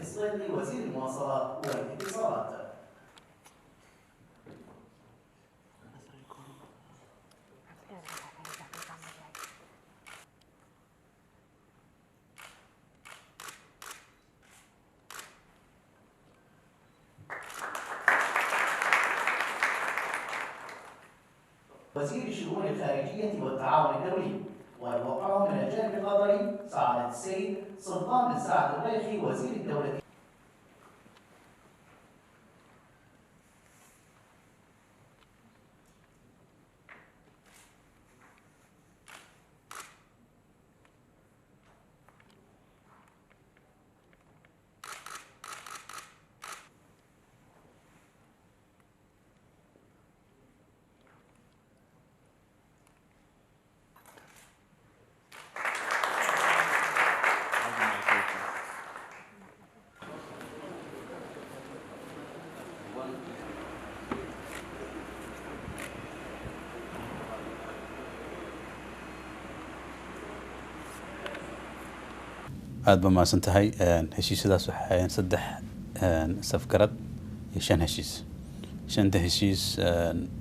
سيف الصيدلي وزير المواصلات والاتصالات. وزير الشؤون الخارجية والتعاون الدولي، والوقعه من الجانب القطري سعادة السيد سلطان بن سعد الريخي وزير الدولة. aad ba maasan tahay heshiisyadaas waxay saddex safgarad iyo shan heshiis shanta heshiis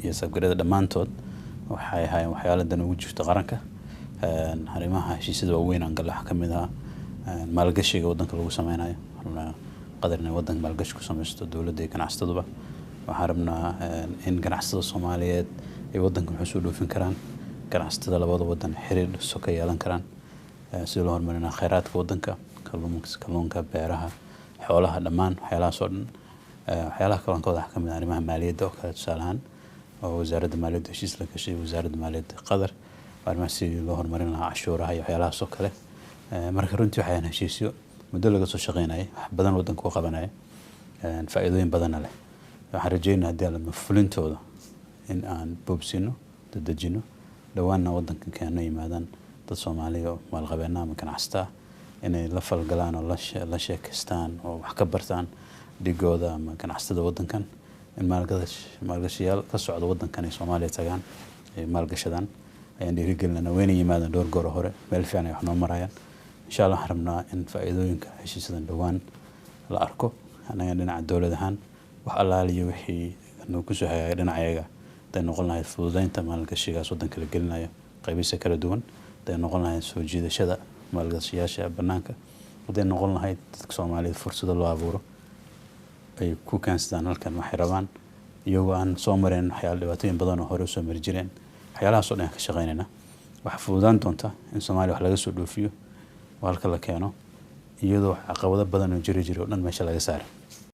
iyo safgarada dhamaantood waxay ahaayeen waxyaalo dan ugu jirta qaranka arrimaha heshiisyada waaweyn aan galax ka mid ah maalgashiga wadanka lagu sameynayo qadarna wadanka maalgashi ku sameysto dawladda iyo ganacsatada waxaan rabnaa in ganacsatada Soomaaliyeed ay wadanka wax soo dhoofin karaan ganacsatada labada wadan xiriir soo ka yeelan karaan si loo hormarino kheyraadka wadanka kalluunka beeraha xoolaha dhamaan waxyaalaha soo dhan waxyaalaha kalankooda ka mid ah arrimaha maaliyadda oo kala tusaalaan oo wasaaradda maaliyadda heshiis la gashay wasaaradda maaliyadda qadar arrimaha si loo hormarin lahaa cashuuraha iyo waxyaalaha soo kale marka runtii waxaan heshiisyo muddo laga soo shaqeynayay wax badan wadanka ku qabanaya faa'iidooyin badan leh waxaan rajaynayaa hadii la fulintooda in aan boobsino dadajino dhawaanna wadanka keeno yimaadaan dad Soomaaliya oo maalqabeena ama ganacsatada inay la falgalaan oo la sheekaystaan oo wax ka bartaan dhigooda ama ganacsatada wadankan in maalgashiyaal ka socdo wadankan ay Soomaaliya tagaan ay maalgashadaan ayaan dhiirigelinaa wayna yimaadaan dhowr goor hore meel fiican ay wax noo marayaan insha Allah waxaan rabnaa in faa'iidooyinka heshiisadan dhawaan la arko anaga dhinaca dawladda ahaan wax allaaliyo wixii noo ku soo hayay dhinacayaga tay noqon lahayd fududeynta maalgashigaas wadanka la gelinayo qaybihiisa kala duwan tay noqon lahayd soo jiidashada maalgashiyaasha banaanka tay noqon lahayd dadka Soomaaliyeed fursado loo abuuro ay ku kaansadaan halkan waxay rabaan iyagoo aan soo mareen waxyaalo dhibaatooyin badan oo hore soo mari jireen waxyaalahaas oo dhan ka shaqeynayna wax fududaan doonta in Soomaaliya wax laga soo dhoofiyo halka la keeno iyadoo caqabado badan oo jiri oo dhan meesha laga saaray